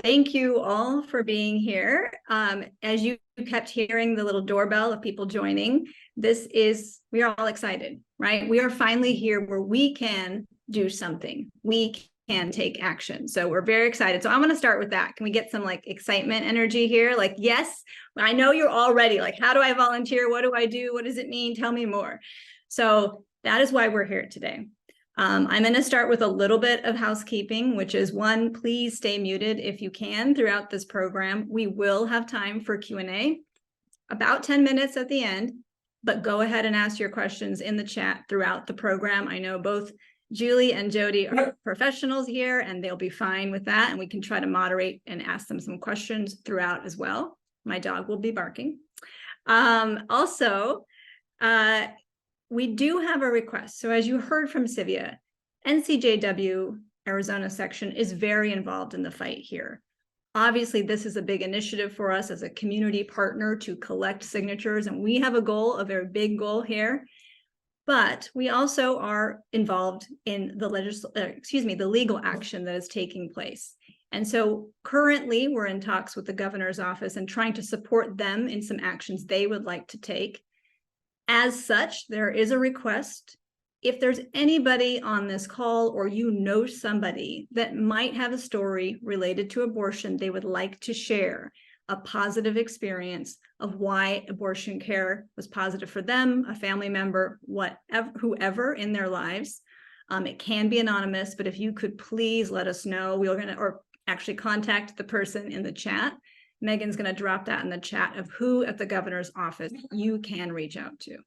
Thank you all for being here. As you kept hearing the little doorbell of people joining, we are all excited, right? We are finally here where we can do something. We can take action. So we're very excited. So I'm going to start with that. Can we get some like excitement energy here? Like, yes, I know you're all ready. Like, how do I volunteer? What do I do? What does it mean? Tell me more. So that is why we're here today. I'm going to start with a little bit of housekeeping, which is one, please stay muted if you can throughout this program. We will have time for Q&A, about 10 minutes at the end, but go ahead and ask your questions in the chat throughout the program. I know both Julie and Jodi are professionals here, and they'll be fine with that, and we can try to moderate and ask them some questions throughout as well. My dog will be barking. We do have a request. So as you heard from Sivia, NCJW Arizona section is very involved in the fight here. Obviously, this is a big initiative for us as a community partner to collect signatures, and we have a goal, a very big goal here. But we also are involved in the legal action that is taking place. And so currently we're in talks with the governor's office and trying to support them in some actions they would like to take. As such, there is a request. If there's anybody on this call or you know somebody that might have a story related to abortion they would like to share, a positive experience of why abortion care was positive for them, a family member, whoever in their lives, it can be anonymous, but if you could please let us know, or actually contact the person in the chat. Megan's going to drop that in the chat of who at the governor's office you can reach out to.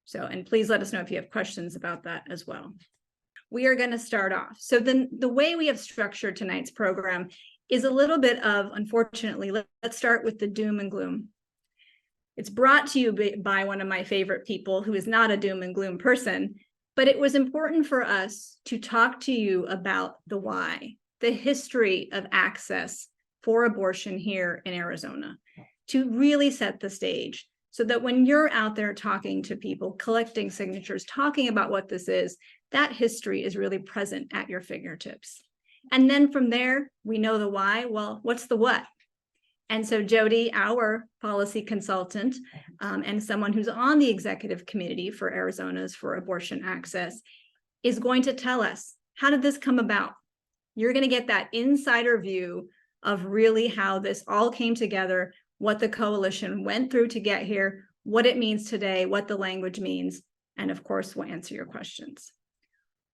So, and please let us know if you have questions about that as well. We are going to start off. So then the way we have structured tonight's program is a little bit of, unfortunately, let's start with the doom and gloom. It's brought to you by one of my favorite people who is not a doom and gloom person, but it was important for us to talk to you about the why, the history of access for abortion here in Arizona, to really set the stage so that when you're out there talking to people, collecting signatures, talking about what this is, that history is really present at your fingertips. And then from there, we know the why. Well, what's the what? And so Jodi, our policy consultant, and someone who's on the executive committee for Arizona's for abortion access, is going to tell us, how did this come about? You're going to get that insider view of really how this all came together, what the coalition went through to get here, what it means today, what the language means, and of course, we'll answer your questions.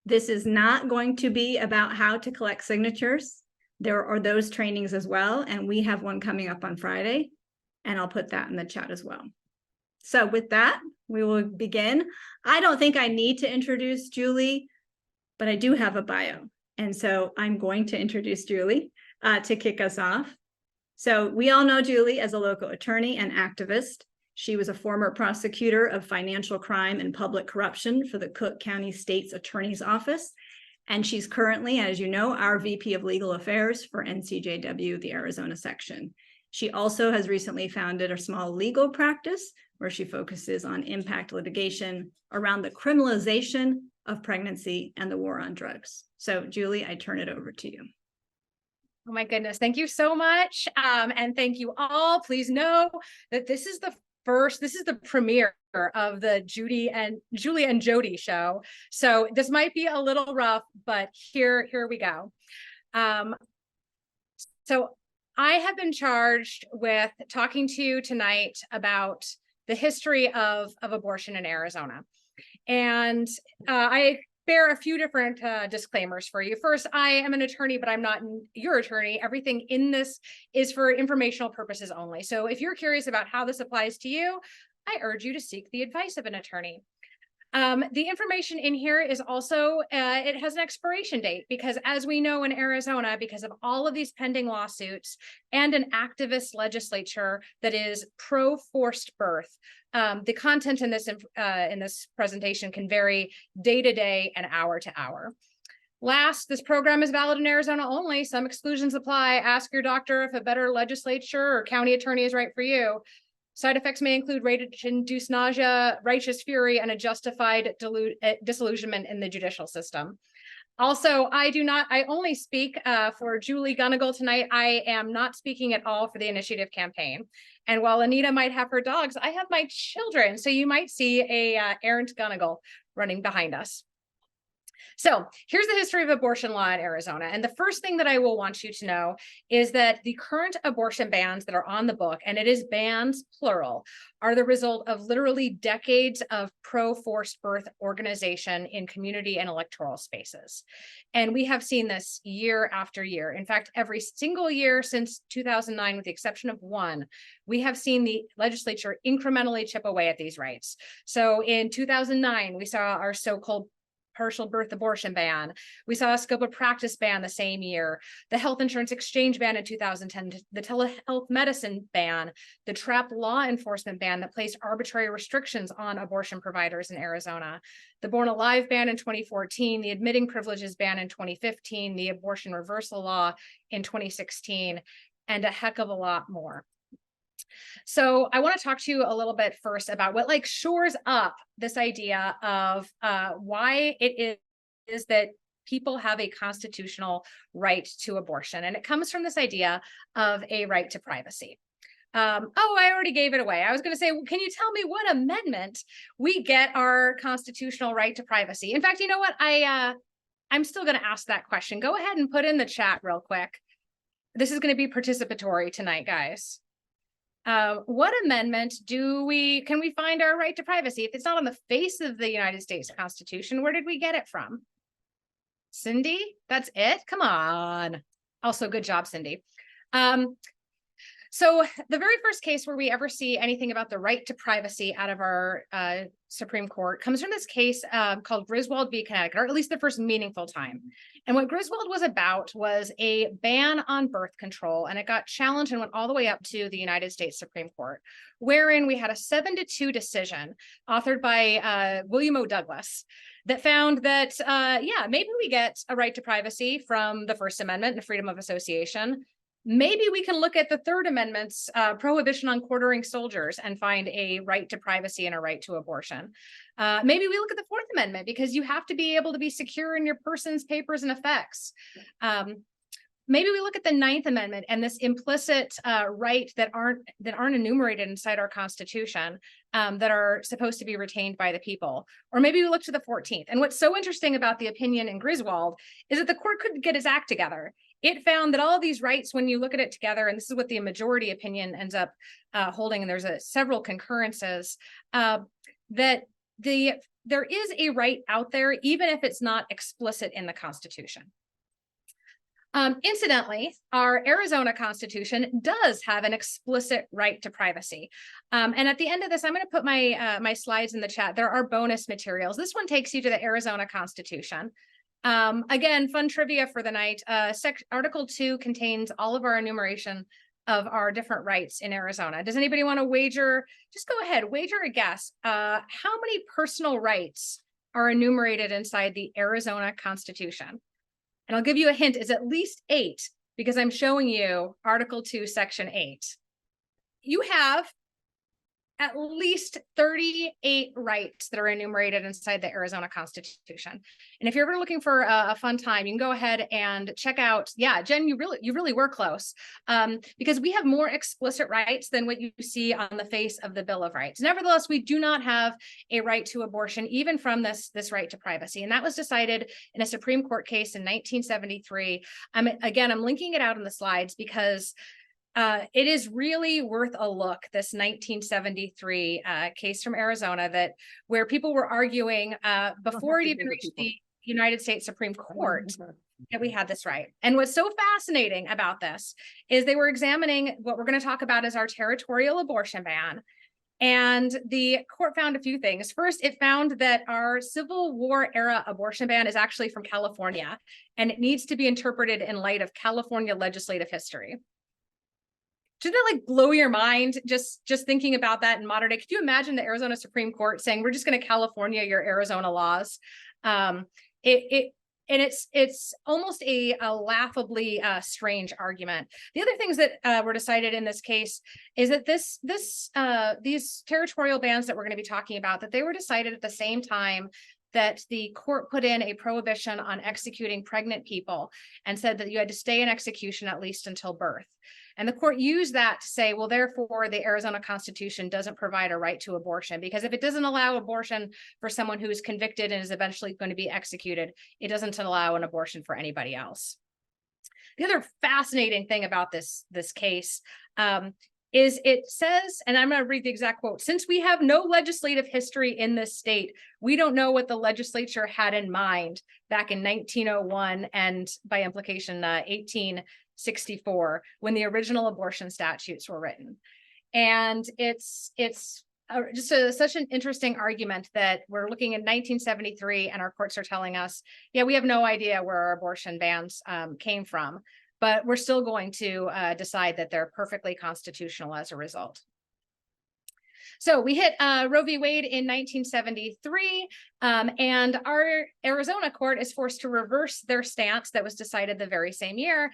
This is not going to be about how to collect signatures. There are those trainings as well, and we have one coming up on Friday, and I'll put that in the chat as well. So with that, we will begin. I don't think I need to introduce Julie, but I do have a bio. And so I'm going to introduce Julie to kick us off. So we all know Julie as a local attorney and activist. She was a former prosecutor of financial crime and public corruption for the Cook County State's Attorney's Office. And she's currently, as you know, our VP of Legal Affairs for NCJW, the Arizona section. She also has recently founded a small legal practice where she focuses on impact litigation around the criminalization of pregnancy and the war on drugs. So Julie, I turn it over to you. Oh my goodness. Thank you so much. And thank you all. Please know that this is the premiere of the Julie and Jodi show. So this might be a little rough, but here we go. So I have been charged with talking to you tonight about the history of abortion in Arizona. And I bear a few different disclaimers for you. First, I am an attorney, but I'm not your attorney. Everything in this is for informational purposes only. So if you're curious about how this applies to you, I urge you to seek the advice of an attorney. The information in here is also, it has an expiration date because as we know in Arizona, because of all of these pending lawsuits and an activist legislature that is pro-forced birth, the content in this presentation can vary day to day and hour to hour. Last, this program is valid in Arizona only. Some exclusions apply. Ask your doctor if a better legislature or county attorney is right for you. Side effects may include rage-induced nausea, righteous fury, and a justified disillusionment in the judicial system. Also, I only speak for Julie Gunnigle tonight. I am not speaking at all for the initiative campaign. And while Anita might have her dogs, I have my children. So you might see a errant Gunnigle running behind us. So here's the history of abortion law in Arizona. And the first thing that I will want you to know is that the current abortion bans that are on the book, and it is bans plural, are the result of literally decades of pro-forced birth organization in community and electoral spaces. And we have seen this year after year. In fact, every single year since 2009, with the exception of one, we have seen the legislature incrementally chip away at these rights. So in 2009, we saw our so-called partial birth abortion ban. We saw a scope of practice ban the same year, the health insurance exchange ban in 2010, the telehealth medicine ban, the trap law enforcement ban that placed arbitrary restrictions on abortion providers in Arizona, the Born Alive ban in 2014, the admitting privileges ban in 2015, the abortion reversal law in 2016, and a heck of a lot more. So I want to talk to you a little bit first about what shores up this idea of why it is that people have a constitutional right to abortion. And it comes from this idea of a right to privacy. I already gave it away. I was going to say, can you tell me what amendment we get our constitutional right to privacy? In fact, you know what? I'm still going to ask that question. Go ahead and put in the chat real quick. This is going to be participatory tonight, guys. What amendment can we find our right to privacy? If it's not on the face of the United States Constitution, where did we get it from? Cindy, that's it? Come on. Also, good job, Cindy. So the very first case where we ever see anything about the right to privacy out of our Supreme Court comes from this case called Griswold v. Connecticut, or at least the first meaningful time. And what Griswold was about was a ban on birth control, and it got challenged and went all the way up to the United States Supreme Court, wherein we had a 7-2 decision authored by William O. Douglas that found that, maybe we get a right to privacy from the First Amendment and freedom of association. Maybe we can look at the Third Amendment's prohibition on quartering soldiers and find a right to privacy and a right to abortion. Maybe we look at the Fourth Amendment because you have to be able to be secure in your persons, papers, and effects. Maybe we look at the Ninth Amendment and this implicit right that aren't enumerated inside our Constitution that are supposed to be retained by the people. Or maybe we look to the 14th. And what's so interesting about the opinion in Griswold is that the court couldn't get its act together. It found that all of these rights, when you look at it together, and this is what the majority opinion ends up holding, and there's several concurrences, that there is a right out there, even if it's not explicit in the Constitution. Incidentally, our Arizona Constitution does have an explicit right to privacy. And at the end of this, I'm going to put my slides in the chat. There are bonus materials. This one takes you to the Arizona Constitution. Again, fun trivia for the night. Article 2 contains all of our enumeration of our different rights in Arizona. Does anybody want to wager? Just go ahead, wager a guess. How many personal rights are enumerated inside the Arizona Constitution? And I'll give you a hint, it's at least 8, because I'm showing you Article 2, Section 8. You have at least 38 rights that are enumerated inside the Arizona Constitution. And if you're ever looking for a fun time, you can go ahead and check out, Jen, you really were close, because we have more explicit rights than what you see on the face of the Bill of Rights. Nevertheless, we do not have a right to abortion, even from this right to privacy. And that was decided in a Supreme Court case in 1973. I'm linking it out in the slides because it is really worth a look, this 1973 case from Arizona where people were arguing before it even reached the United States Supreme Court that we had this right. And what's so fascinating about this is they were examining what we're going to talk about as our territorial abortion ban. And the court found a few things. First, it found that our Civil War era abortion ban is actually from California, and it needs to be interpreted in light of California legislative history. Doesn't that blow your mind just thinking about that in modern day? Could you imagine the Arizona Supreme Court saying, we're just going to California your Arizona laws? It's almost a laughably strange argument. The other things that were decided in this case is that these territorial bans that we're going to be talking about, that they were decided at the same time that the court put in a prohibition on executing pregnant people and said that you had to stay in execution at least until birth. And the court used that to say, well, therefore, the Arizona Constitution doesn't provide a right to abortion, because if it doesn't allow abortion for someone who is convicted and is eventually going to be executed, it doesn't allow an abortion for anybody else. The other fascinating thing about this case is it says, and I'm going to read the exact quote, "Since we have no legislative history in this state, we don't know what the legislature had in mind back in 1901 and by implication 1864 when the original abortion statutes were written." And it's just such an interesting argument that we're looking at 1973 and our courts are telling us, yeah, we have no idea where our abortion bans came from, but we're still going to decide that they're perfectly constitutional as a result. So we hit Roe v. Wade in 1973, and our Arizona court is forced to reverse their stance that was decided the very same year.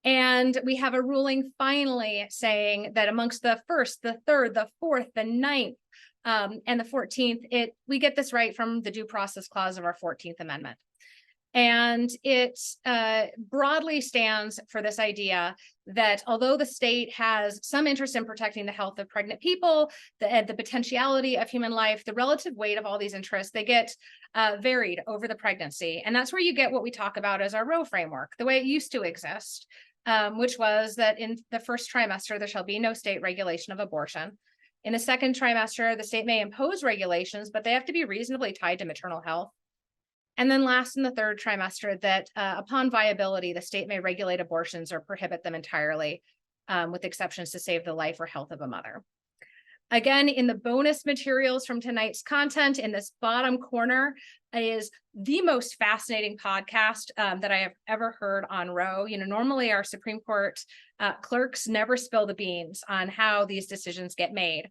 And we have a ruling finally saying that amongst the first, the third, the fourth, the ninth, and the 14th, we get this right from the Due Process Clause of our 14th Amendment. And it broadly stands for this idea that although the state has some interest in protecting the health of pregnant people, the potentiality of human life, the relative weight of all these interests, they get varied over the pregnancy. And that's where you get what we talk about as our Roe framework, the way it used to exist, which was that in the first trimester, there shall be no state regulation of abortion. In the second trimester, the state may impose regulations, but they have to be reasonably tied to maternal health. And then last, in the third trimester, that upon viability, the state may regulate abortions or prohibit them entirely, with exceptions to save the life or health of a mother. Again, in the bonus materials from tonight's content, in this bottom corner is the most fascinating podcast that I have ever heard on Roe. You know, normally our Supreme Court clerks never spill the beans on how these decisions get made.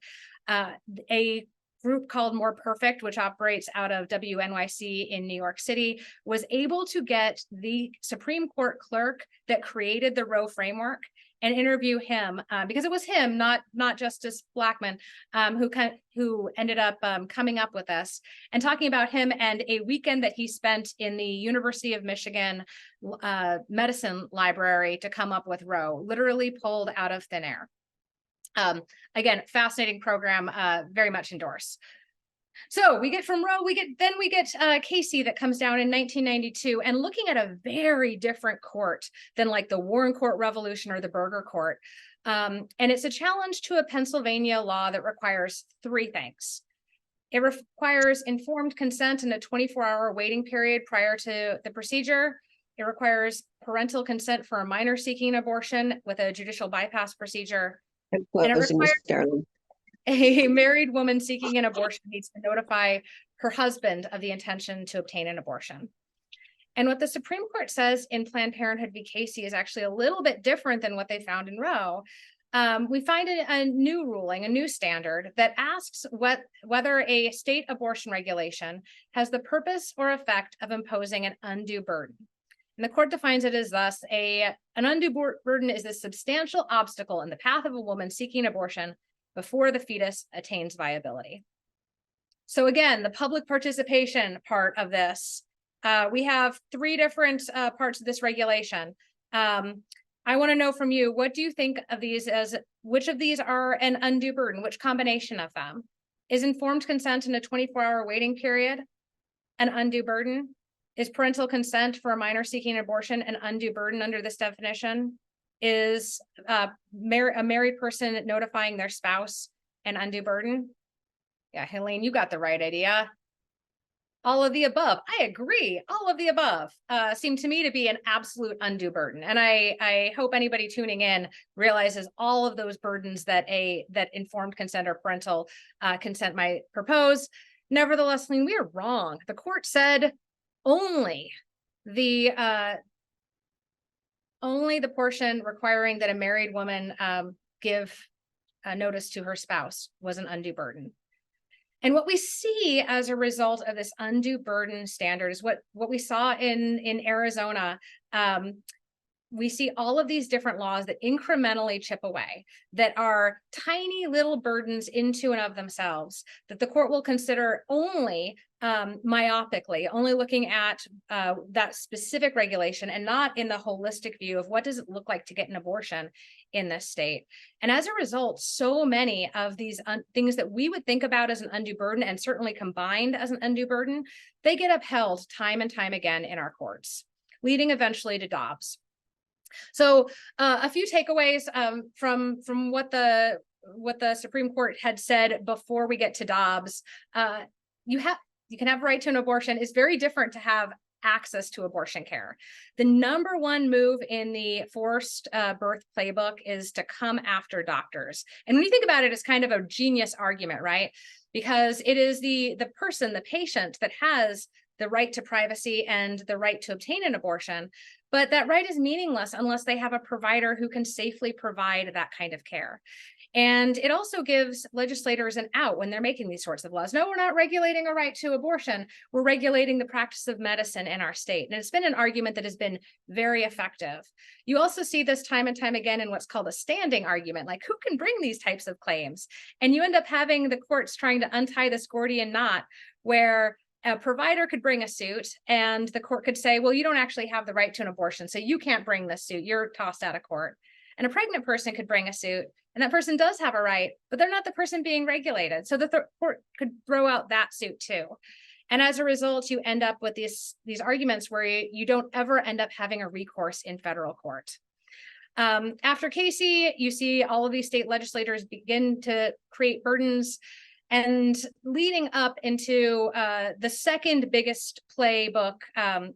A group called More Perfect, which operates out of WNYC in New York City, was able to get the Supreme Court clerk that created the Roe framework and interview him, because it was him, not Justice Blackmun, who ended up coming up with this and talking about him and a weekend that he spent in the University of Michigan medicine library to come up with Roe, literally pulled out of thin air. Again, fascinating program, very much endorse. So we get from Roe, we get Casey that comes down in 1992, and looking at a very different court than like the Warren Court Revolution or the Berger Court. And it's a challenge to a Pennsylvania law that requires three things. It requires informed consent and a 24-hour waiting period prior to the procedure. It requires parental consent for a minor seeking abortion with a judicial bypass procedure. And it requires a married woman seeking an abortion needs to notify her husband of the intention to obtain an abortion. And what the Supreme Court says in Planned Parenthood v. Casey is actually a little bit different than what they found in Roe. We find a new ruling, a new standard that asks whether a state abortion regulation has the purpose or effect of imposing an undue burden. And the court defines it as thus: an undue burden is a substantial obstacle in the path of a woman seeking abortion before the fetus attains viability. So again, the public participation part of this, we have three different parts of this regulation. I want to know from you, what do you think of these as, which of these are an undue burden? Which combination of them? Is informed consent in a 24-hour waiting period an undue burden? Is parental consent for a minor seeking abortion an undue burden under this definition? Is a married person notifying their spouse an undue burden? Yeah, Helene, you got the right idea. All of the above. I agree. All of the above seem to me to be an absolute undue burden. And I hope anybody tuning in realizes all of those burdens that informed consent or parental consent might propose. Nevertheless, Helene, we are wrong. The court said only the portion requiring that a married woman give notice to her spouse was an undue burden. And what we see as a result of this undue burden standard is what we saw in Arizona. we see all of these different laws that incrementally chip away, that are tiny little burdens into and of themselves, that the court will consider only myopically, only looking at that specific regulation and not in the holistic view of what does it look like to get an abortion in this state. And as a result, so many of these things that we would think about as an undue burden, and certainly combined as an undue burden, they get upheld time and time again in our courts, leading eventually to Dobbs. So a few takeaways from what the Supreme Court had said before we get to Dobbs. You can have a right to an abortion. It's very different to have access to abortion care. The number one move in the forced birth playbook is to come after doctors. And when you think about it, it's kind of a genius argument, right? Because it is the person, the patient, that has the right to privacy and the right to obtain an abortion. But that right is meaningless unless they have a provider who can safely provide that kind of care. And it also gives legislators an out when they're making these sorts of laws. No, we're not regulating a right to abortion. We're regulating the practice of medicine in our state. And it's been an argument that has been very effective. You also see this time and time again in what's called a standing argument, like who can bring these types of claims? And you end up having the courts trying to untie this Gordian knot where a provider could bring a suit and the court could say, well, you don't actually have the right to an abortion, so you can't bring this suit. You're tossed out of court. And a pregnant person could bring a suit, and that person does have a right, but they're not the person being regulated. So the court could throw out that suit too. And as a result, you end up with these arguments where you don't ever end up having a recourse in federal court. After Casey, you see all of these state legislators begin to create burdens, and leading up into the second biggest playbook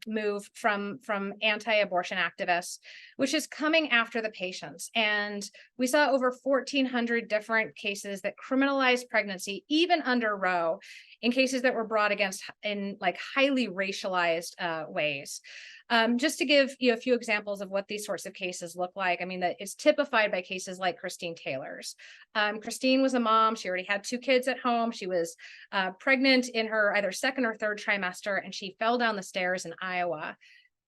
move from anti-abortion activists, which is coming after the patients. And we saw over 1,400 different cases that criminalized pregnancy, even under Roe, in cases that were brought against in like highly racialized ways. Just to give you a few examples of what these sorts of cases look like, I mean, that it's typified by cases like Christine Taylor's. Christine was a mom. She already had 2 kids at home. She was pregnant in her either second or third trimester, and she fell down the stairs in Iowa.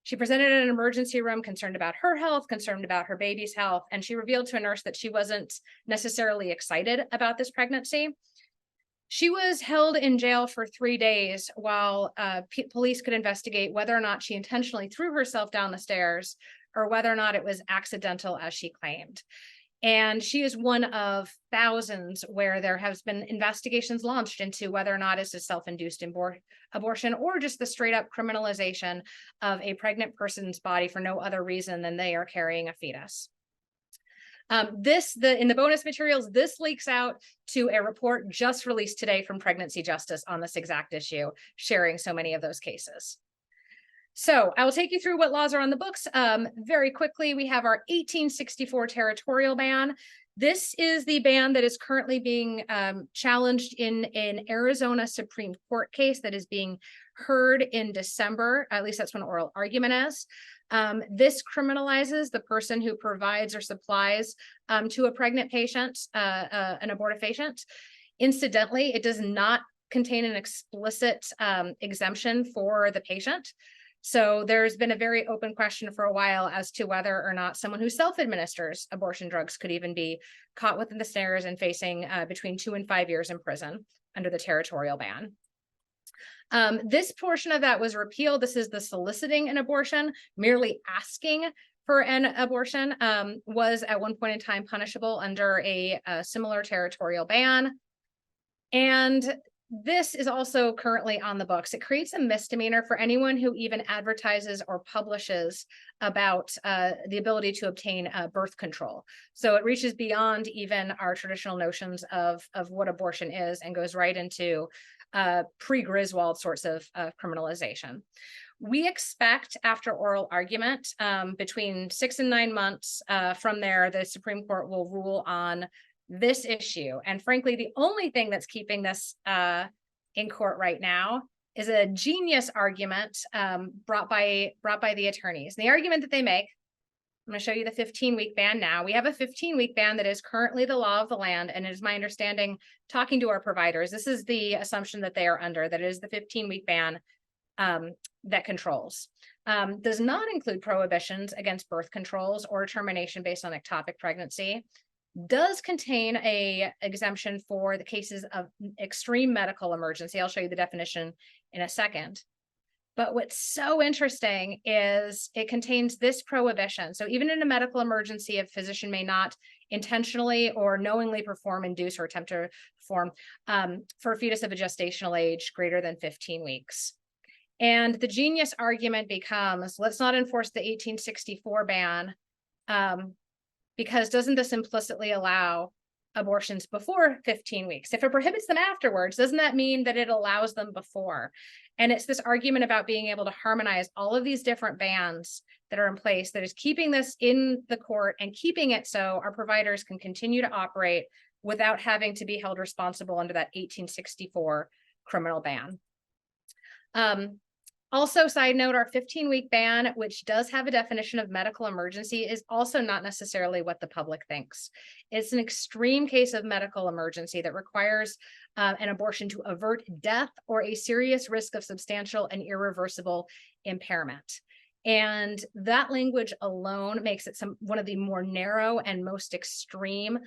She presented in an emergency room, concerned about her health, concerned about her baby's health, and she revealed to a nurse that she wasn't necessarily excited about this pregnancy. She was held in jail for 3 days while police could investigate whether or not she intentionally threw herself down the stairs or whether or not it was accidental, as she claimed. And she is one of thousands where there has been investigations launched into whether or not it's a self-induced abortion or just the straight up criminalization of a pregnant person's body for no other reason than they are carrying a fetus. In the bonus materials, this leaks out to a report just released today from Pregnancy Justice on this exact issue, sharing so many of those cases. So I will take you through what laws are on the books very quickly. We have our 1864 territorial ban. This is the ban that is currently being challenged in an Arizona Supreme Court case that is being heard in December. At least that's when oral argument is. This criminalizes the person who provides or supplies to a pregnant patient, an abortive patient. Incidentally, it does not contain an explicit exemption for the patient. So there's been a very open question for a while as to whether or not someone who self-administers abortion drugs could even be caught within the snares and facing between 2 and 5 years in prison under the territorial ban. This portion of that was repealed. This is the soliciting an abortion. Merely asking for an abortion was at one point in time punishable under a similar territorial ban. And this is also currently on the books. It creates a misdemeanor for anyone who even advertises or publishes about the ability to obtain birth control. So it reaches beyond even our traditional notions of what abortion is and goes right into pre-Griswold sorts of criminalization. We expect after oral argument, between 6 and 9 months from there, the Supreme Court will rule on this issue. And frankly, the only thing that's keeping this in court right now is a genius argument brought by the attorneys. And the argument that they make, I'm going to show you the 15-week ban now. We have a 15-week ban that is currently the law of the land. And it is my understanding, talking to our providers, this is the assumption that they are under, that it is the 15-week ban that controls. Does not include prohibitions against birth controls or termination based on ectopic pregnancy. Does contain a exemption for the cases of extreme medical emergency. I'll show you the definition in a second. But what's so interesting is it contains this prohibition. So even in a medical emergency, a physician may not intentionally or knowingly perform, induce, or attempt to perform for a fetus of a gestational age greater than 15 weeks. And the genius argument becomes, let's not enforce the 1864 ban, because doesn't this implicitly allow abortions before 15 weeks? If it prohibits them afterwards, doesn't that mean that it allows them before? And it's this argument about being able to harmonize all of these different bans that are in place that is keeping this in the court and keeping it so our providers can continue to operate without having to be held responsible under that 1864 criminal ban. Also, side note, our 15-week ban, which does have a definition of medical emergency, is also not necessarily what the public thinks. It's an extreme case of medical emergency that requires an abortion to avert death or a serious risk of substantial and irreversible impairment. And that language alone makes it one of the more narrow and most extreme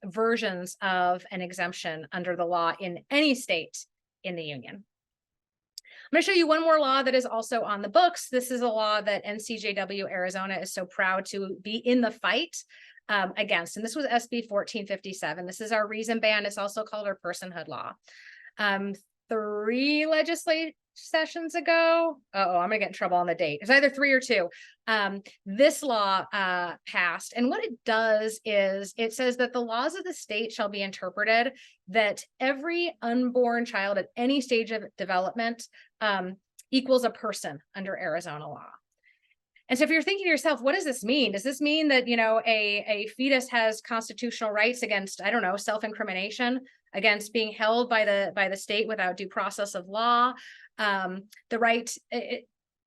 versions of an exemption under the law in any state in the union. I'm going to show you one more law that is also on the books. This is a law that NCJW Arizona is so proud to be in the fight against. And this was SB 1457. This is our reason ban. It's also called our personhood law. 3 legislative sessions ago, I'm gonna get in trouble on the date. It's either 3 or 2. This law passed, and what it does is it says that the laws of the state shall be interpreted that every unborn child at any stage of development equals a person under Arizona law. And so if you're thinking to yourself, what does this mean? Does this mean that, you know, a fetus has constitutional rights against, I don't know, self-incrimination, against being held by the state without due process of law? The right,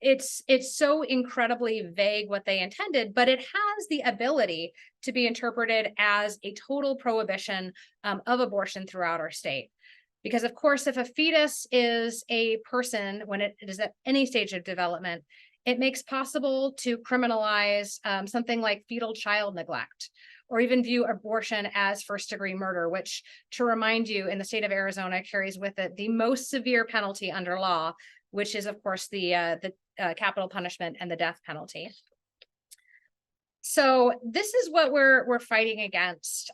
it's so incredibly vague what they intended, but it has the ability to be interpreted as a total prohibition of abortion throughout our state. Because of course, if a fetus is a person when it is at any stage of development, it makes possible to criminalize something like fetal child neglect, or even view abortion as first-degree murder, which, to remind you, in the state of Arizona carries with it the most severe penalty under law, which is, of course, the capital punishment and the death penalty. So this is what we're fighting against,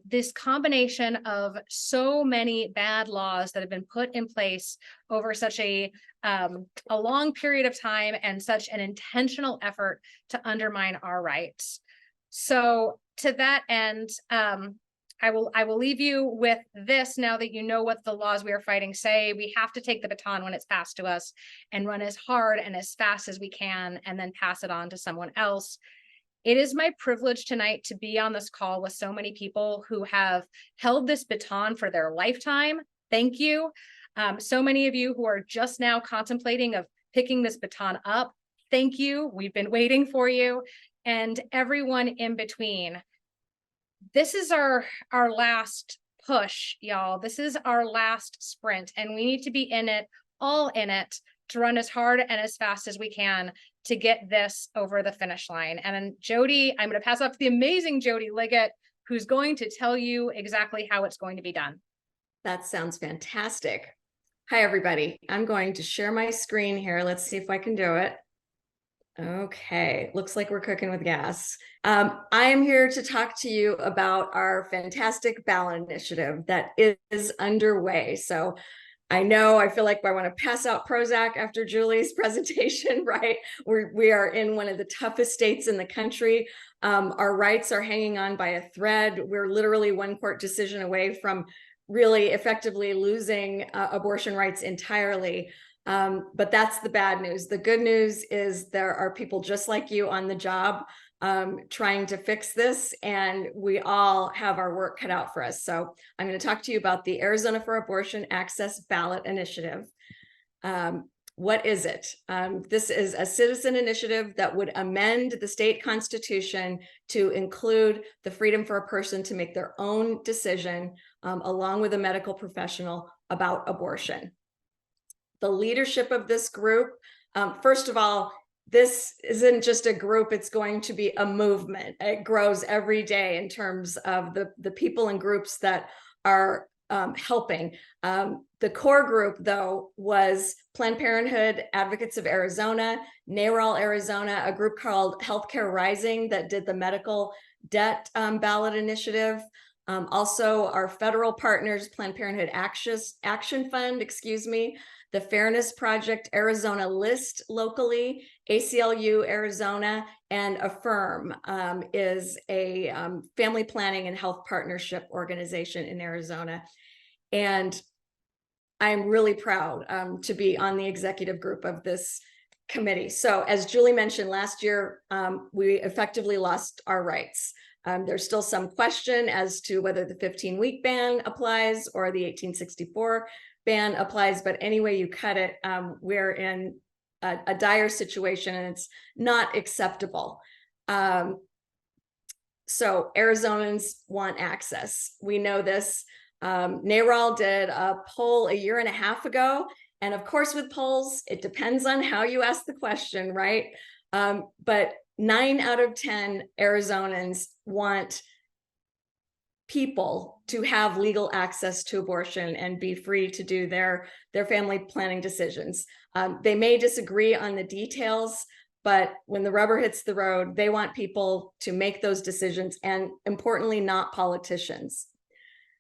this combination of so many bad laws that have been put in place over such a long period of time and such an intentional effort to undermine our rights. So to that end, I will leave you with this now that you know what the laws we are fighting say. We have to take the baton when it's passed to us and run as hard and as fast as we can and then pass it on to someone else. It is my privilege tonight to be on this call with so many people who have held this baton for their lifetime. Thank you. So many of you who are just now contemplating of picking this baton up. Thank you. We've been waiting for you. And everyone in between. This is our last push, y'all. This is our last sprint, and we need to be in it, all in it, to run as hard and as fast as we can to get this over the finish line. And Jodi, I'm going to pass off to the amazing Jodi Liggett, who's going to tell you exactly how it's going to be done. That sounds fantastic. Hi, everybody. I'm going to share my screen here. Let's see if I can do it. Okay, looks like we're cooking with gas. I am here to talk to you about our fantastic ballot initiative that is underway. So I feel like I want to pass out Prozac after Julie's presentation, right? We are in one of the toughest states in the country. Our rights are hanging on by a thread. We're literally one court decision away from really effectively losing abortion rights entirely. But that's the bad news. The good news is there are people just like you on the job trying to fix this, and we all have our work cut out for us. So I'm going to talk to you about the Arizona for Abortion Access Ballot Initiative. What is it? This is a citizen initiative that would amend the state constitution to include the freedom for a person to make their own decision along with a medical professional about abortion. the leadership of this group. First of all, this isn't just a group, it's going to be a movement. It grows every day in terms of the people and groups that are helping. The core group, though, was Planned Parenthood Advocates of Arizona, NARAL Arizona, a group called Healthcare Rising that did the medical debt ballot initiative. Also, our federal partners, Planned Parenthood Action Fund, the Fairness Project Arizona List locally, ACLU Arizona, and Affirm is a family planning and health partnership organization in Arizona. And I'm really proud to be on the executive group of this committee. So as Julie mentioned, last year, we effectively lost our rights. There's still some question as to whether the 15-week ban applies or the 1864 ban applies, but any way you cut it, we're in a dire situation and it's not acceptable. So Arizonans want access. We know this. NARAL did a poll a year and a half ago. And of course, with polls, it depends on how you ask the question, right? But 9 out of 10 Arizonans want people to have legal access to abortion and be free to do their family planning decisions. They may disagree on the details, but when the rubber hits the road, they want people to make those decisions, and importantly, not politicians.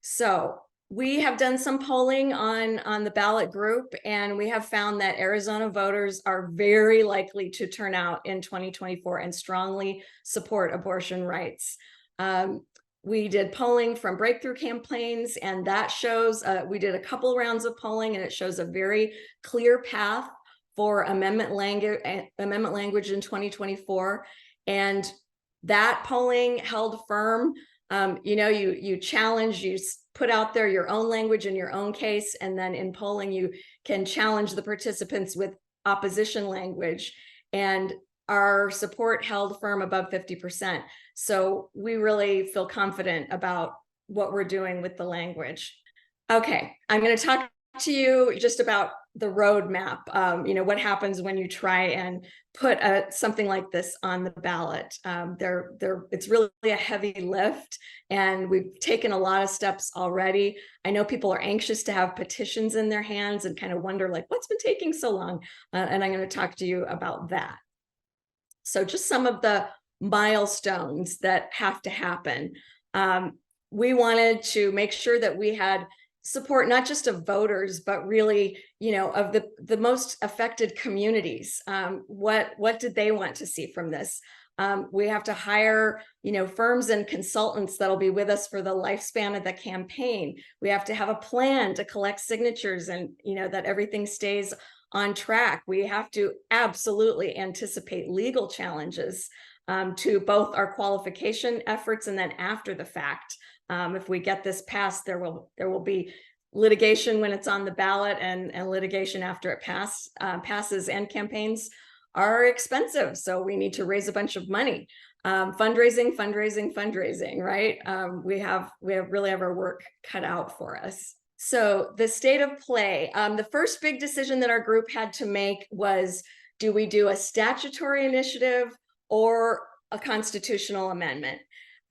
So we have done some polling on the ballot group, and we have found that Arizona voters are very likely to turn out in 2024 and strongly support abortion rights. We did polling from breakthrough campaigns, and that shows, we did a couple rounds of polling, and it shows a very clear path for amendment language in 2024. And that polling held firm. You challenge, you put out there your own language in your own case, and then in polling, you can challenge the participants with opposition language. And our support held firm above 50%. So we really feel confident about what we're doing with the language. Okay, I'm going to talk to you just about the roadmap. What happens when you try and put something like this on the ballot. It's really a heavy lift, and we've taken a lot of steps already. I know people are anxious to have petitions in their hands and kind of wonder, like, what's been taking so long? And I'm going to talk to you about that. So just some of the milestones that have to happen. We wanted to make sure that we had support, not just of voters, but really, of the most affected communities. What did they want to see from this? We have to hire, firms and consultants that'll be with us for the lifespan of the campaign. We have to have a plan to collect signatures and, that everything stays on track. We have to absolutely anticipate legal challenges to both our qualification efforts and then after the fact. If we get this passed, there will be litigation when it's on the ballot and litigation after it passes, and campaigns are expensive. So we need to raise a bunch of money. Fundraising, right? We really have our work cut out for us. So the state of play, the first big decision that our group had to make was, do we do a statutory initiative or a constitutional amendment?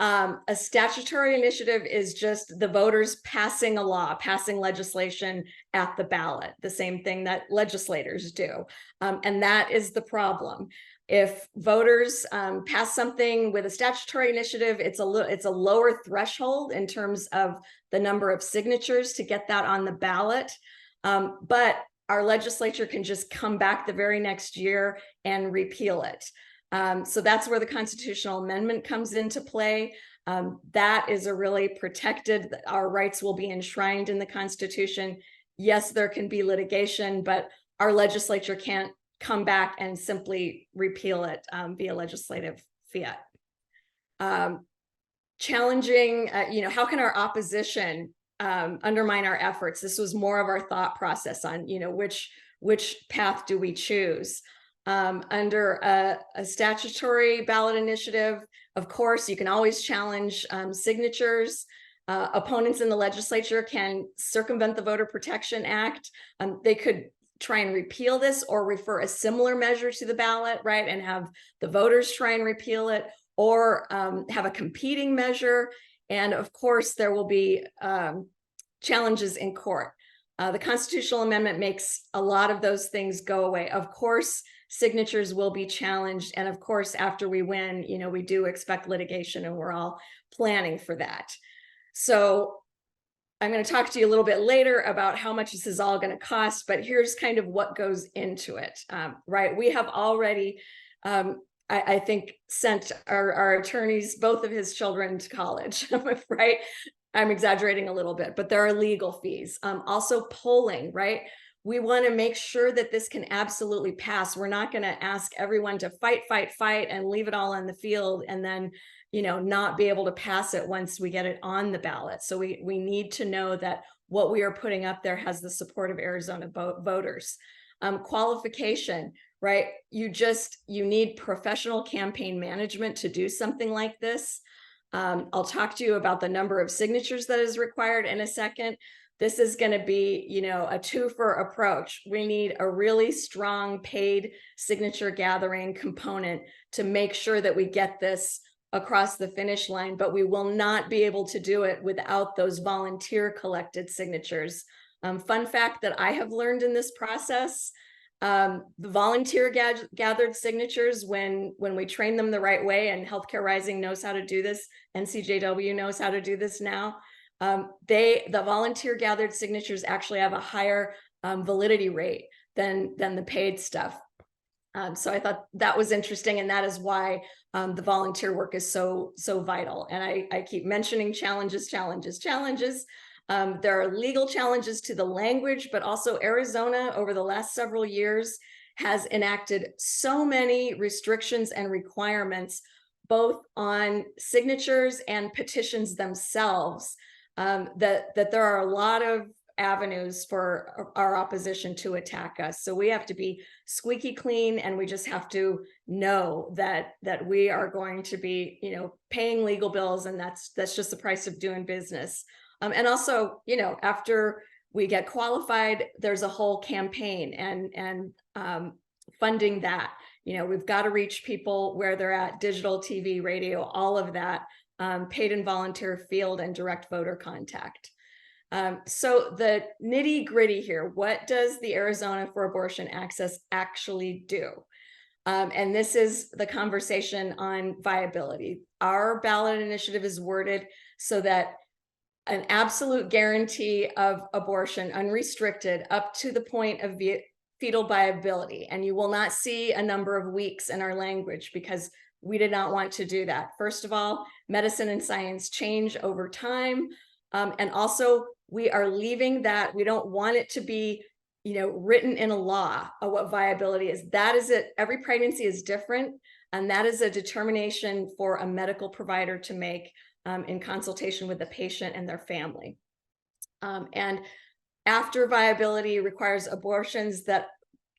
A statutory initiative is just the voters passing a law, passing legislation at the ballot, the same thing that legislators do. And that is the problem. If voters pass something with a statutory initiative, it's a lower threshold in terms of the number of signatures to get that on the ballot. But our legislature can just come back the very next year and repeal it. So that's where the constitutional amendment comes into play. That is a really protected, our rights will be enshrined in the Constitution. Yes, there can be litigation, but our legislature can't come back and simply repeal it via legislative fiat. Challenging, how can our opposition undermine our efforts? This was more of our thought process on, which path do we choose? Under a statutory ballot initiative, of course, you can always challenge signatures. Opponents in the legislature can circumvent the Voter Protection Act. They could try and repeal this or refer a similar measure to the ballot, right? And have the voters try and repeal it, or have a competing measure. And of course, there will be challenges in court. The constitutional amendment makes a lot of those things go away. Of course, signatures will be challenged. And of course, after we win, we do expect litigation, and we're all planning for that. So I'm going to talk to you a little bit later about how much this is all going to cost, but here's kind of what goes into it, right? We have already, I think, sent our attorneys, both of his children, to college, right? I'm exaggerating a little bit, but there are legal fees. Also polling, right? We want to make sure that this can absolutely pass. We're not going to ask everyone to fight, and leave it all on the field, and then, not be able to pass it once we get it on the ballot. So we need to know that what we are putting up there has the support of Arizona voters. Qualification, right? You need professional campaign management to do something like this. I'll talk to you about the number of signatures that is required in a second. This is going to be, a twofer approach. We need a really strong paid signature gathering component to make sure that we get this across the finish line, but we will not be able to do it without those volunteer collected signatures. Fun fact that I have learned in this process, the volunteer gathered signatures, when we train them the right way, and Healthcare Rising knows how to do this, NCJW knows how to do this now, the volunteer gathered signatures actually have a higher validity rate than the paid stuff. So I thought that was interesting, and that is why the volunteer work is so vital. And I keep mentioning challenges. There are legal challenges to the language, but also Arizona over the last several years has enacted so many restrictions and requirements, both on signatures and petitions themselves, that there are a lot of avenues for our opposition to attack us. So we have to be squeaky clean, and we just have to know that we are going to be, paying legal bills, and that's just the price of doing business. And also, after we get qualified, there's a whole campaign and funding that. We've got to reach people where they're at: digital, TV, radio, all of that, paid and volunteer field and direct voter contact. So the nitty gritty here, what does the Arizona for Abortion Access actually do? And this is the conversation on viability. Our ballot initiative is worded so that an absolute guarantee of abortion, unrestricted, up to the point of fetal viability. And you will not see a number of weeks in our language, because we did not want to do that. First of all, medicine and science change over time. And also, we are leaving that. We don't want it to be, written in a law of what viability is. That is it. Every pregnancy is different. And that is a determination for a medical provider to make in consultation with the patient and their family. And after viability requires abortions,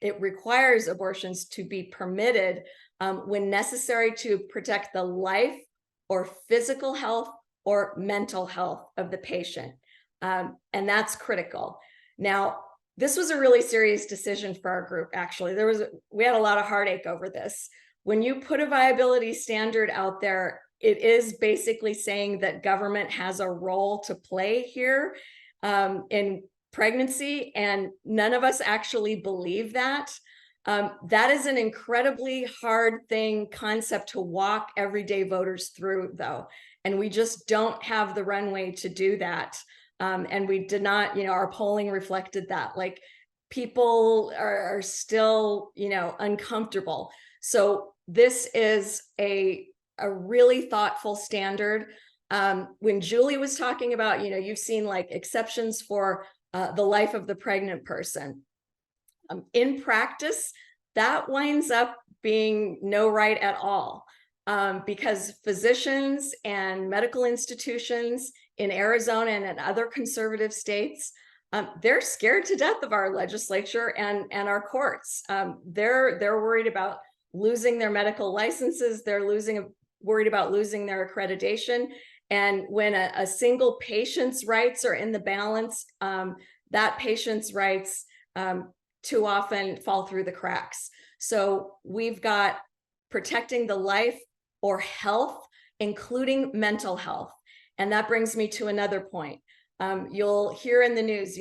it requires abortions to be permitted when necessary to protect the life or physical health or mental health of the patient. And that's critical. Now, this was a really serious decision for our group, actually. We had a lot of heartache over this. When you put a viability standard out there, it is basically saying that government has a role to play here in pregnancy, and none of us actually believe that. That is an incredibly hard concept to walk everyday voters through, though. And we just don't have the runway to do that. And we did not, our polling reflected that. Like, people are still, uncomfortable. So this is a really thoughtful standard. When Julie was talking about, you've seen like exceptions for the life of the pregnant person. In practice, that winds up being no right at all, because physicians and medical institutions in Arizona and in other conservative states, they're scared to death of our legislature and our courts. They're worried about losing their medical licenses. They're worried about losing their accreditation. And when a single patient's rights are in the balance, that patient's rights too often fall through the cracks. So we've got protecting the life or health, including mental health. And that brings me to another point. You'll hear in the news,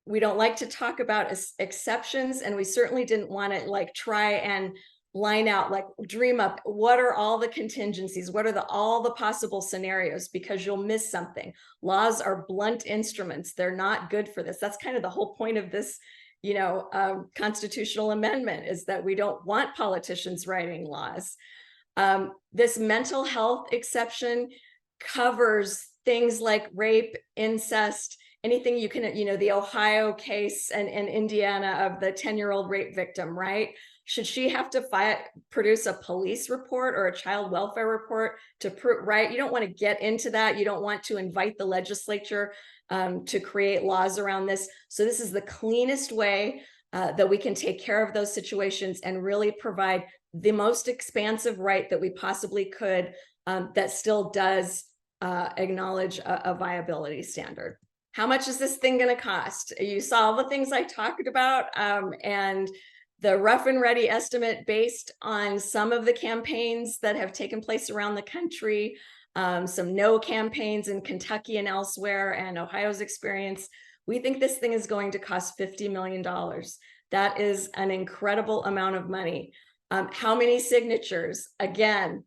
we don't like to talk about exceptions, and we certainly didn't want to like try and line out, like dream up, what are all the contingencies? What are all the possible scenarios? Because you'll miss something. Laws are blunt instruments. They're not good for this. That's kind of the whole point of this, constitutional amendment, is that we don't want politicians writing laws. This mental health exception covers things like rape, incest, anything you can, the Ohio case and Indiana of the 10-year-old rape victim, right? Should she have to produce a police report or a child welfare report to prove, right? You don't want to get into that. You don't want to invite the legislature to create laws around this. So this is the cleanest way that we can take care of those situations and really provide the most expansive right that we possibly could, that still does acknowledge a viability standard. How much is this thing going to cost? You saw all the things I talked about, and the rough and ready estimate based on some of the campaigns that have taken place around the country, some no campaigns in Kentucky and elsewhere, and Ohio's experience. We think this thing is going to cost $50 million. That is an incredible amount of money. How many signatures? Again,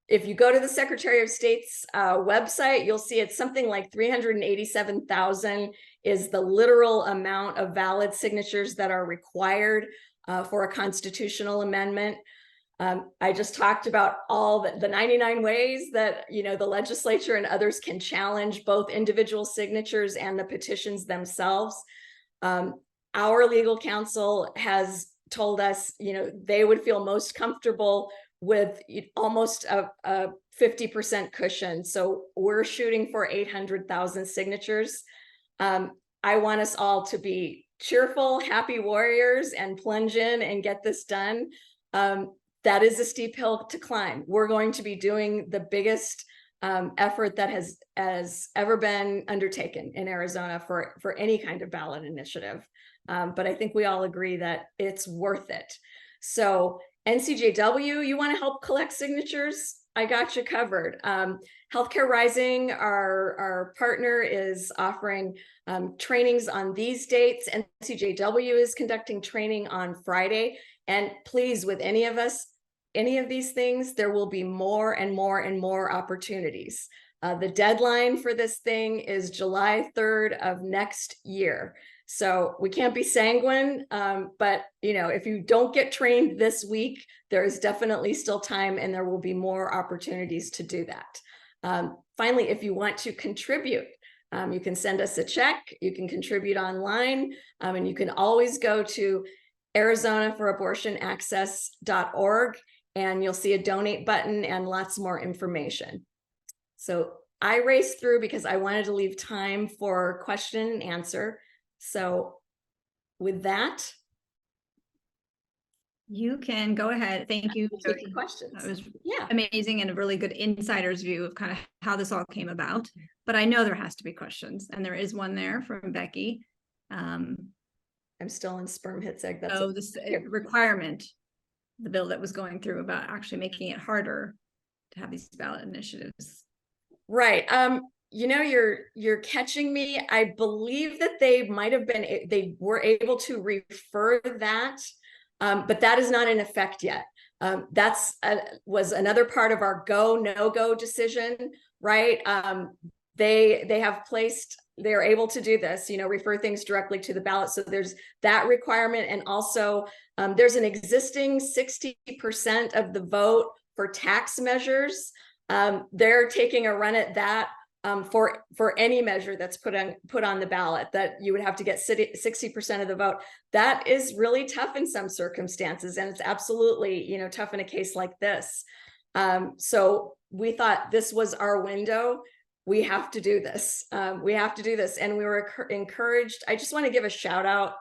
if you go to the Secretary of State's website, you'll see it's something like 387,000 is the literal amount of valid signatures that are required for a constitutional amendment. I just talked about all the 99 ways that the legislature and others can challenge both individual signatures and the petitions themselves. Our legal counsel has told us, they would feel most comfortable with almost a 50% cushion. So we're shooting for 800,000 signatures. I want us all to be cheerful, happy warriors and plunge in and get this done. That is a steep hill to climb. We're going to be doing the biggest effort that has ever been undertaken in Arizona for any kind of ballot initiative. But I think we all agree that it's worth it. So NCJW, you want to help collect signatures? I got you covered. Healthcare Rising, our partner, is offering trainings on these dates. NCJW is conducting training on Friday. And please, with any of these things, there will be more and more and more opportunities. The deadline for this thing is July 3rd of next year. So we can't be sanguine, but if you don't get trained this week, there is definitely still time, and there will be more opportunities to do that. Finally, if you want to contribute, you can send us a check, you can contribute online, and you can always go to ArizonaForAbortionAccess.org, and you'll see a donate button and lots more information. So I raced through because I wanted to leave time for question and answer. So with that, you can go ahead. Thank you. Taking questions. That was amazing and a really good insider's view of kind of how this all came about. But I know there has to be questions, and there is one there from Becky. I'm still in sperm hits egg. That's this requirement, the bill that was going through about actually making it harder to have these ballot initiatives. Right. You're catching me. I believe that they were able to refer that, but that is not in effect yet. That's was another part of our no-go decision, right? They're able to do this, refer things directly to the ballot. So there's that requirement. And also there's an existing 60% of the vote for tax measures. They're taking a run at that for any measure that's put on the ballot, that you would have to get 60% of the vote. That is really tough in some circumstances. And it's absolutely, tough in a case like this. So we thought this was our window. We have to do this. We have to do this. And we were encouraged. I just want to give a shout out.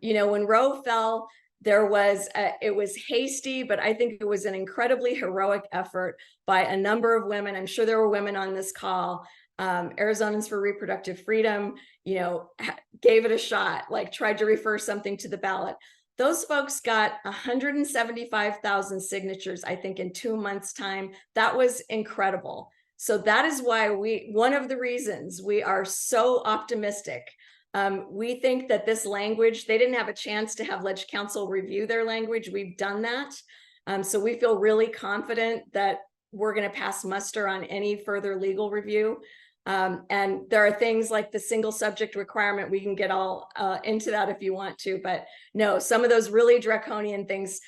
When Roe fell, it was hasty, but I think it was an incredibly heroic effort by a number of women. I'm sure there were women on this call Arizonans for Reproductive Freedom, you know, gave it a shot, like tried to refer something to the ballot. Those folks got 175,000 signatures, I think, in 2 months' time. That was incredible. So that is why one of the reasons we are so optimistic. We think that this language, they didn't have a chance to have Leg Council review their language. We've done that. So we feel really confident that we're going to pass muster on any further legal review. And there are things like the single subject requirement. We can get all into that if you want to, but no, some of those really draconian things,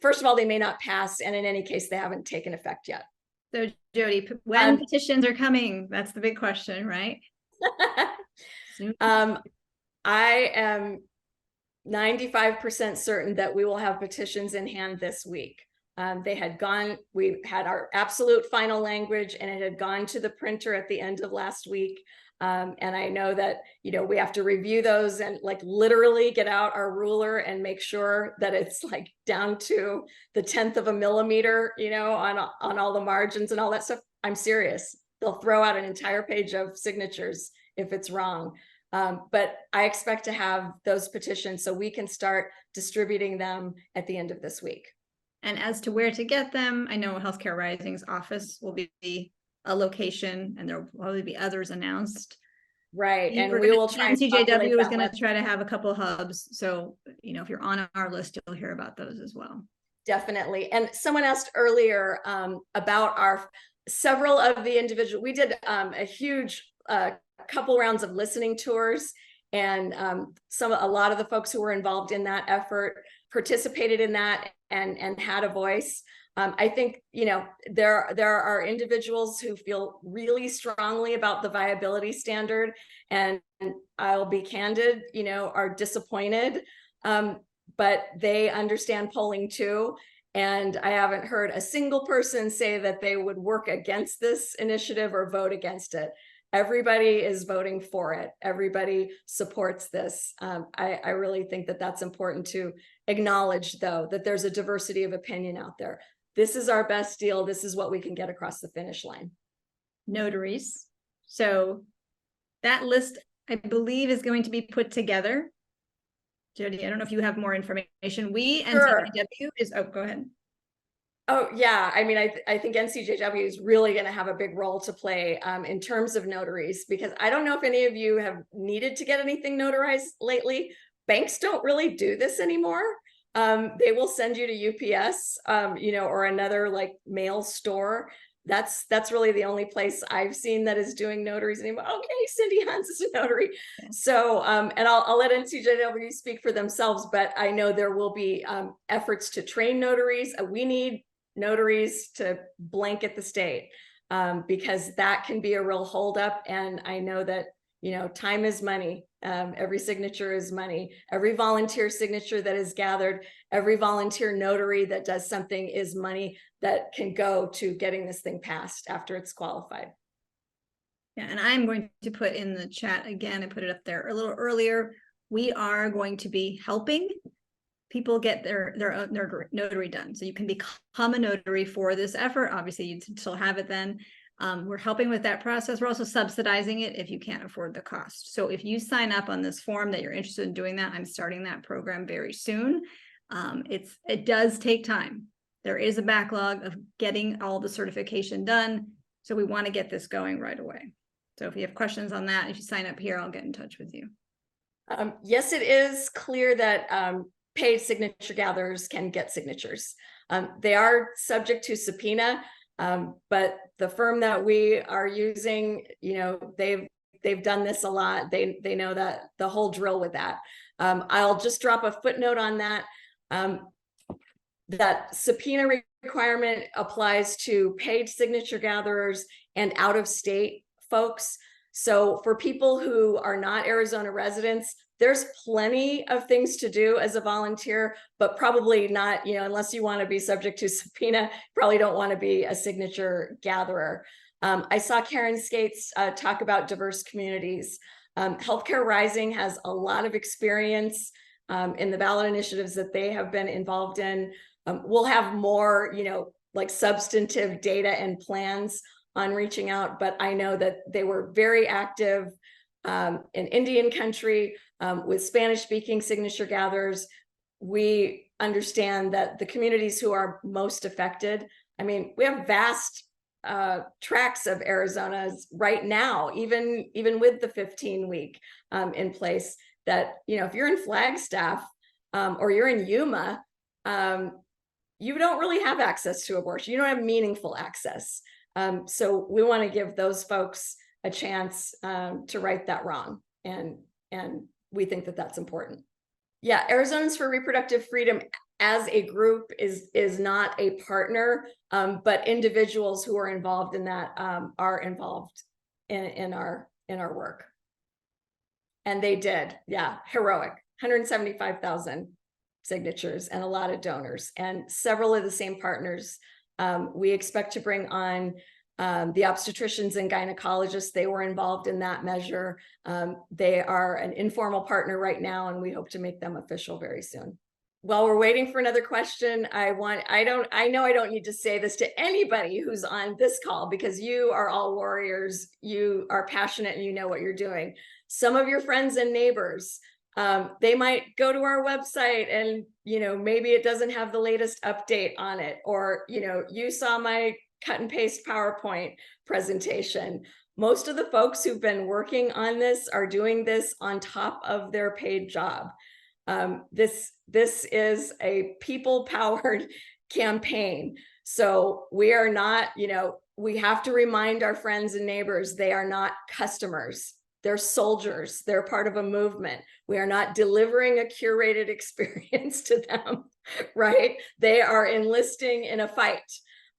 first of all, they may not pass. And in any case, they haven't taken effect yet. So Jodi, when petitions are coming, that's the big question, right? I am 95% certain that we will have petitions in hand this week. We had our absolute final language and it had gone to the printer at the end of last week. And I know that, you know, we have to review those and like literally get out our ruler and make sure that it's like down to the 10th of a millimeter, you know, on all the margins and all that stuff. I'm serious. They'll throw out an entire page of signatures if it's wrong. But I expect to have those petitions so we can start distributing them at the end of this week. And as to where to get them, I know Healthcare Rising's office will be a location, and there will probably be others announced. Right, and we will try. NCJW is going to try to have a couple of hubs, so you know if you're on our list, you'll hear about those as well. Definitely. And someone asked earlier about our several of the individual. We did a huge couple rounds of listening tours, and a lot of the folks who were involved in that effort participated in that and had a voice. I think, you know, there are individuals who feel really strongly about the viability standard, and I'll be candid, you know, are disappointed, but they understand polling too. And I haven't heard a single person say that they would work against this initiative or vote against it. Everybody is voting for it. Everybody supports this. I really think that that's important to acknowledge, though, that there's a diversity of opinion out there. This is our best deal. This is what we can get across the finish line. Notaries. So that list, I believe, is going to be put together. Jodi, I don't know if you have more information. NCJW is, oh, go ahead. Oh, yeah. I mean, I think NCJW is really going to have a big role to play in terms of notaries, because I don't know if any of you have needed to get anything notarized lately. Banks don't really do this anymore. They will send you to UPS, you know, or another like mail store. That's really the only place I've seen that is doing notaries anymore. Okay, Cindy Hans is a notary. Yeah. So, and I'll let NCJW speak for themselves, but I know there will be efforts to train notaries. We need notaries to blanket the state because that can be a real holdup. And I know that, you know, time is money. Every signature is money. Every volunteer signature that is gathered, every volunteer notary that does something is money that can go to getting this thing passed after it's qualified. Yeah, and I'm going to put in the chat again, I put it up there a little earlier. We are going to be helping people get their notary done. So you can become a notary for this effort. Obviously, you'd still have it then. We're helping with that process. We're also subsidizing it if you can't afford the cost. So if you sign up on this form that you're interested in doing that, I'm starting that program very soon. It does take time. There is a backlog of getting all the certification done. So we want to get this going right away. So if you have questions on that, if you sign up here, I'll get in touch with you. Yes, it is clear that paid signature gatherers can get signatures. They are subject to subpoena, but the firm that we are using, you know, they've done this a lot. They know that the whole drill with that. I'll just drop a footnote on that. That subpoena requirement applies to paid signature gatherers and out-of-state folks. So for people who are not Arizona residents, there's plenty of things to do as a volunteer, but probably not, you know, unless you want to be subject to subpoena, probably don't want to be a signature gatherer. I saw Karen Skates talk about diverse communities. Healthcare Rising has a lot of experience in the ballot initiatives that they have been involved in. We'll have more, you know, like substantive data and plans on reaching out, but I know that they were very active in Indian country with Spanish-speaking signature gatherers. We understand that the communities who are most affected, I mean, we have vast tracts of Arizona's right now, even with the 15-week in place, that, you know, if you're in Flagstaff or you're in Yuma, you don't really have access to abortion. You don't have meaningful access. So we want to give those folks a chance to right that wrong. And we think that that's important. Yeah, Arizonans for Reproductive Freedom as a group is not a partner, but individuals who are involved in that are involved in our work. And they did, yeah, heroic, 175,000 signatures and a lot of donors and several of the same partners. We expect to bring on the obstetricians and gynecologists. They were involved in that measure. They are an informal partner right now, and we hope to make them official very soon. While we're waiting for another question, I know I don't need to say this to anybody who's on this call, because you are all warriors. You are passionate and you know what you're doing. Some of your friends and neighbors, they might go to our website and, you know, maybe it doesn't have the latest update on it, or, you know, you saw my cut and paste PowerPoint presentation. Most of the folks who've been working on this are doing this on top of their paid job. This is a people-powered campaign. So we are not, you know, we have to remind our friends and neighbors, they are not customers. They're soldiers. They're part of a movement. We are not delivering a curated experience to them, right? They are enlisting in a fight.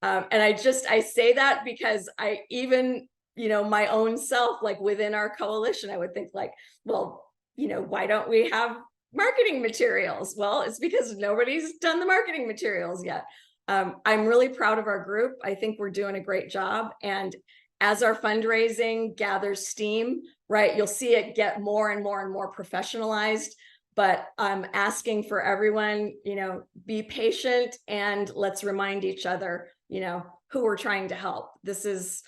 And I say that because I even, you know, my own self, like within our coalition, I would think like, well, you know, why don't we have marketing materials? Well, it's because nobody's done the marketing materials yet. I'm really proud of our group. I think we're doing a great job. And as our fundraising gathers steam, right, you'll see it get more and more and more professionalized. But I'm asking for everyone, you know, be patient and let's remind each other, you know, who we're trying to help. This is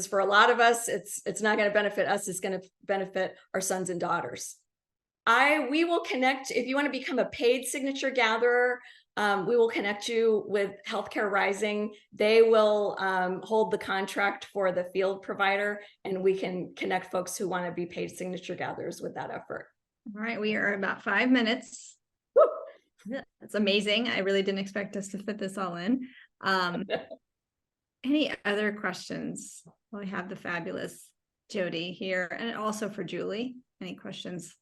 for a lot of us. It's not going to benefit us. It's going to benefit our sons and daughters. We will connect. If you want to become a paid signature gatherer, we will connect you with Healthcare Rising. They will hold the contract for the field provider, and we can connect folks who want to be paid signature gatherers with that effort. All right, we are about 5 minutes. Woo! That's amazing. I really didn't expect us to fit this all in. Any other questions? Well, we have the fabulous Jodi here, and also for Julie. Any questions?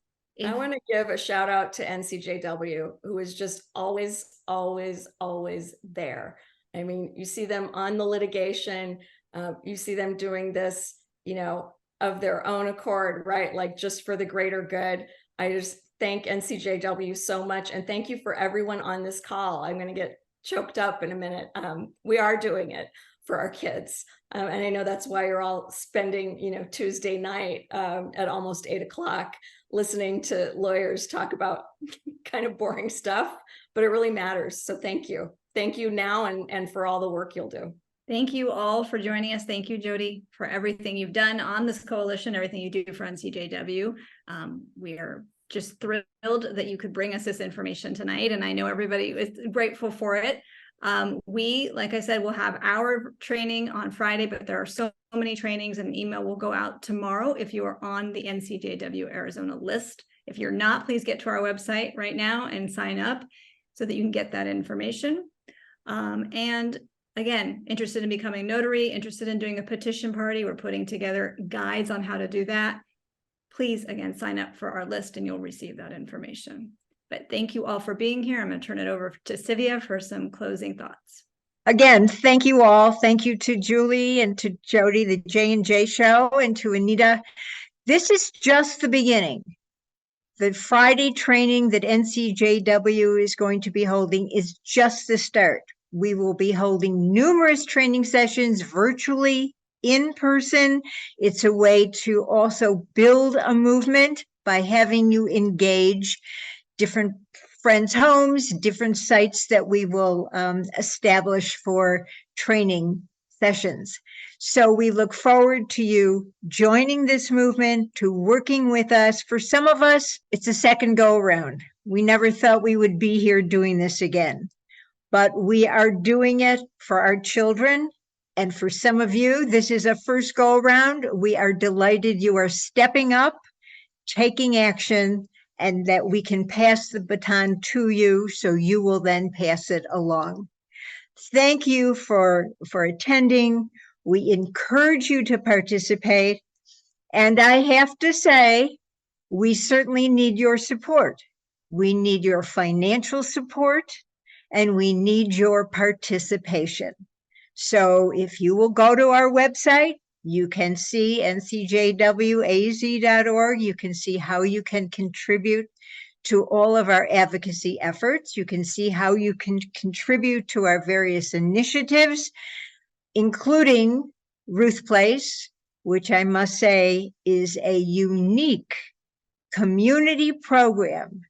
I want to give a shout out to NCJW, who is just always, always, always there. I mean, you see them on the litigation, you see them doing this, you know, of their own accord, right? Like just for the greater good. I just thank NCJW so much. And thank you for everyone on this call. I'm going to get choked up in a minute. We are doing it for our kids. And I know that's why you're all spending, you know, Tuesday night at almost 8 o'clock listening to lawyers talk about kind of boring stuff, but it really matters. So thank you. Thank you now and for all the work you'll do. Thank you all for joining us. Thank you, Jodi, for everything you've done on this coalition, everything you do for NCJW. We are just thrilled that you could bring us this information tonight, and I know everybody is grateful for it. We, like I said, will have our training on Friday, but there are so many trainings, and an email will go out tomorrow if you are on the NCJW Arizona list. If you're not, please get to our website right now and sign up so that you can get that information. And again, interested in becoming notary, interested in doing a petition party, we're putting together guides on how to do that. Please, again, sign up for our list and you'll receive that information. But thank you all for being here. I'm going to turn it over to Sivia for some closing thoughts. Again, thank you all. Thank you to Julie and to Jodi, the J&J show, and to Anita. This is just the beginning. The Friday training that NCJW is going to be holding is just the start. We will be holding numerous training sessions virtually, in person. It's a way to also build a movement by having you engage different friends' homes, different sites that we will establish for training sessions. So we look forward to you joining this movement, to working with us. For some of us, it's a second go around. We never thought we would be here doing this again, but we are doing it for our children. And for some of you, this is a first go around. We are delighted you are stepping up, taking action, and that we can pass the baton to you so you will then pass it along. Thank you for attending. We encourage you to participate. And I have to say, we certainly need your support. We need your financial support, and we need your participation. So if you will go to our website, you can see ncjwaz.org. You can see how you can contribute to all of our advocacy efforts. You can see how you can contribute to our various initiatives, including Ruth Place, which I must say is a unique community program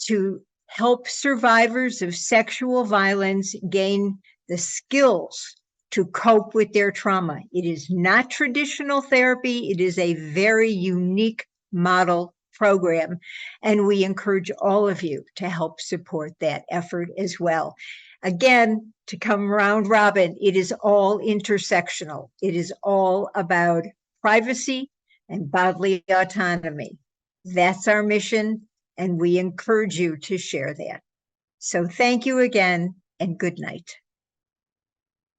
to help survivors of sexual violence gain the skills to cope with their trauma. It is not traditional therapy. It is a very unique model program, and we encourage all of you to help support that effort as well. Again, to come round robin, it is all intersectional. It is all about privacy and bodily autonomy. That's our mission, and we encourage you to share that. So thank you again, and good night.